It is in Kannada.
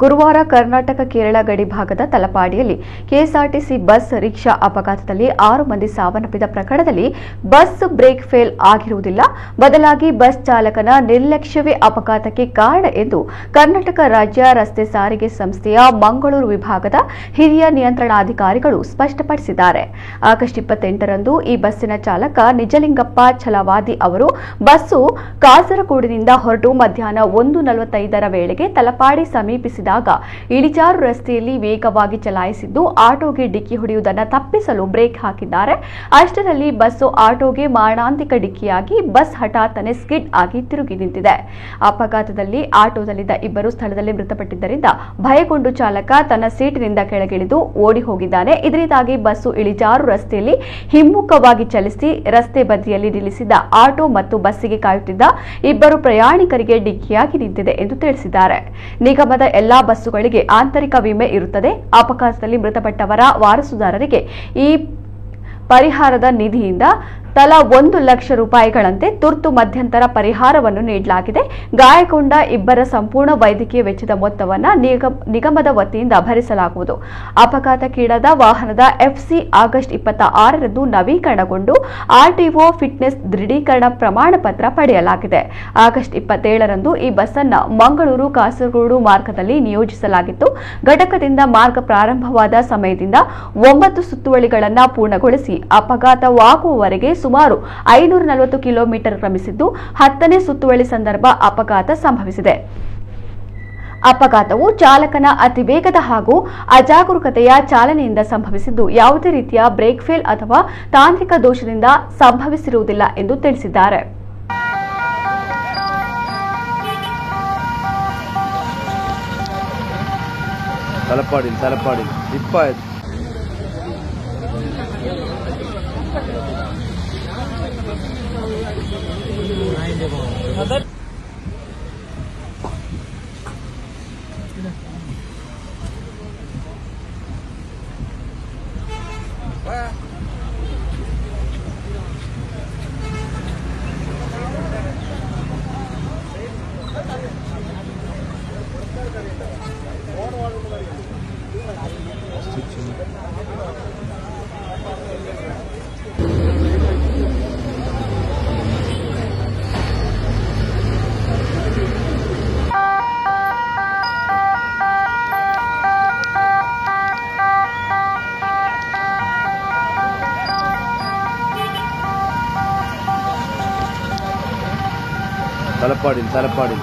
ಗುರುವಾರ ಕರ್ನಾಟಕ ಕೇರಳ ಗಡಿ ಭಾಗದ ತಲಪಾಡಿಯಲ್ಲಿ ಕೆಎಸ್ಆರ್ಟಿಸಿ ಬಸ್ ರಿಕ್ಷಾ ಅಪಘಾತದಲ್ಲಿ 6 ಮಂದಿ ಸಾವನ್ನಪ್ಪಿದ ಪ್ರಕರಣದಲ್ಲಿ ಬಸ್ ಬ್ರೇಕ್ ಫೇಲ್ ಆಗಿರುವುದಿಲ್ಲ, ಬದಲಾಗಿ ಬಸ್ ಚಾಲಕನ ನಿರ್ಲಕ್ಷ್ಯವೇ ಅಪಘಾತಕ್ಕೆ ಕಾರಣ ಎಂದು ಕರ್ನಾಟಕ ರಾಜ್ಯ ರಸ್ತೆ ಸಾರಿಗೆ ಸಂಸ್ಥೆಯ ಮಂಗಳೂರು ವಿಭಾಗದ ಹಿರಿಯ ನಿಯಂತ್ರಣಾಧಿಕಾರಿಗಳು ಸ್ಪಷ್ಟಪಡಿಸಿದ್ದಾರೆ. ಆಗಸ್ಟ್ 28ರಂದು ಈ ಬಸ್ಸಿನ ಚಾಲಕ ನಿಜಲಿಂಗಪ್ಪ ಛಲವಾದಿ ಅವರು ಬಸ್ಸು ಕಾಸರಗೋಡಿನಿಂದ ಹೊರಟು ಮಧ್ಯಾಹ್ನ 1:45ರ ವೇಳೆಗೆ ತಲಪಾಡಿ ಸಮೀಪಿಸಿದಾಗ ಇಳಿಜಾರು ರಸ್ತೆಯಲ್ಲಿ ವೇಗವಾಗಿ ಚಲಾಯಿಸಿದ್ದು ಆಟೋಗೆ ಡಿಕ್ಕಿ ಹೊಡೆಯುವುದನ್ನು ತಪ್ಪಿಸಲು ಬ್ರೇಕ್ ಹಾಕಿದ್ದಾರೆ. ಅಷ್ಟರಲ್ಲಿ ಬಸ್ಸು ಆಟೋಗೆ ಮಾರಣಾಂತಿಕ ಡಿಕ್ಕಿಯಾಗಿ ಬಸ್ ಹಠಾತ್ತನೆ ಸ್ಕಿಡ್ ಆಗಿ ತಿರುಗಿ ನಿಂತಿದೆ. ಅಪಘಾತದಲ್ಲಿ ಆಟೋದಲ್ಲಿದ್ದ ಇಬ್ಬರು ಸ್ಥಳದಲ್ಲಿ ಮೃತಪಟ್ಟಿದ್ದರಿಂದ ಭಯಗೊಂಡು ಚಾಲಕ ತನ್ನ ಸೀಟಿನಿಂದ ಕೆಳಗಿಳಿದು ಓಡಿ ಹೋಗಿದ್ದಾನೆ. ಇದರಿಂದಾಗಿ ಬಸ್ಸು ಇಳಿಜಾರು ರಸ್ತೆಯಲ್ಲಿ ಹಿಮ್ಮುಖವಾಗಿ ಚಲಿಸಿ ರಸ್ತೆ ಬದಿಯಲ್ಲಿ ನಿಲ್ಲಿಸಿದ್ದ ಆಟೋ ಮತ್ತು ಬಸ್ಸಿಗೆ ಕಾಯುತ್ತಿದ್ದ ಇಬ್ಬರು ಪ್ರಯಾಣಿಕರಿಗೆ ಡಿಕ್ಕಿಯಾಗಿ ನಿಂತಿದೆ ಎಂದು ತಿಳಿಸಿದ್ದಾರೆ. ನಿಗಮದ ಎಲ್ಲಾ ಬಸ್ಸುಗಳಿಗೆ ಆಂತರಿಕ ವಿಮೆ ಇರುತ್ತದೆ. ಅಪಘಾತದಲ್ಲಿ ಮೃತಪಟ್ಟವರ ವಾರಸುದಾರರಿಗೆ ಈ ಪರಿಹಾರದ ನಿಧಿಯಿಂದ ತಲಾ 1 ಲಕ್ಷ ರೂಪಾಯಿಗಳಂತೆ ತುರ್ತು ಮಧ್ಯಂತರ ಪರಿಹಾರವನ್ನು ನೀಡಲಾಗಿದೆ. ಗಾಯಗೊಂಡ ಇಬ್ಬರ ಸಂಪೂರ್ಣ ವೈದ್ಯಕೀಯ ವೆಚ್ಚದ ಮೊತ್ತವನ್ನು ನಿಗಮದ ವತಿಯಿಂದ ಭರಿಸಲಾಗುವುದು. ಅಪಘಾತಕ್ಕೀಡಾದ ವಾಹನದ ಎಫ್ಸಿ ಆಗಸ್ಟ್ 26ರಂದು ನವೀಕರಣಗೊಂಡು ಆರ್ಟಿಒ ಫಿಟ್ನೆಸ್ ದೃಢೀಕರಣ ಪ್ರಮಾಣ ಪತ್ರ ಪಡೆಯಲಾಗಿದೆ. ಆಗಸ್ಟ್ 27ರಂದು ಈ ಬಸ್ ಅನ್ನು ಮಂಗಳೂರು ಕಾಸರಗೋಡು ಮಾರ್ಗದಲ್ಲಿ ನಿಯೋಜಿಸಲಾಗಿತ್ತು. ಘಟಕದಿಂದ ಮಾರ್ಗ ಪ್ರಾರಂಭವಾದ ಸಮಯದಿಂದ 9 ಸುತ್ತುವಳಿಗಳನ್ನು ಪೂರ್ಣಗೊಳಿಸಿ ಅಪಘಾತವಾಗುವವರೆಗೆ ಸುಮಾರು 540 ಕಿಲೋಮೀಟರ್ ಕ್ರಮಿಸಿದ್ದು 10ನೇ ಸುತ್ತುವಳಿ ಸಂದರ್ಭ ಅಪಘಾತ ಸಂಭವಿಸಿದೆ. ಅಪಘಾತವು ಚಾಲಕನ ಅತಿವೇಗದ ಹಾಗೂ ಅಜಾಗರೂಕತೆಯ ಚಾಲನೆಯಿಂದ ಸಂಭವಿಸಿದ್ದು ಯಾವುದೇ ರೀತಿಯ ಬ್ರೇಕ್ ಫೇಲ್ ಅಥವಾ ತಾಂತ್ರಿಕ ದೋಷದಿಂದ ಸಂಭವಿಸಿರುವುದಿಲ್ಲ ಎಂದು ತಿಳಿಸಿದ್ದಾರೆ. ತಲಪಾಡಿ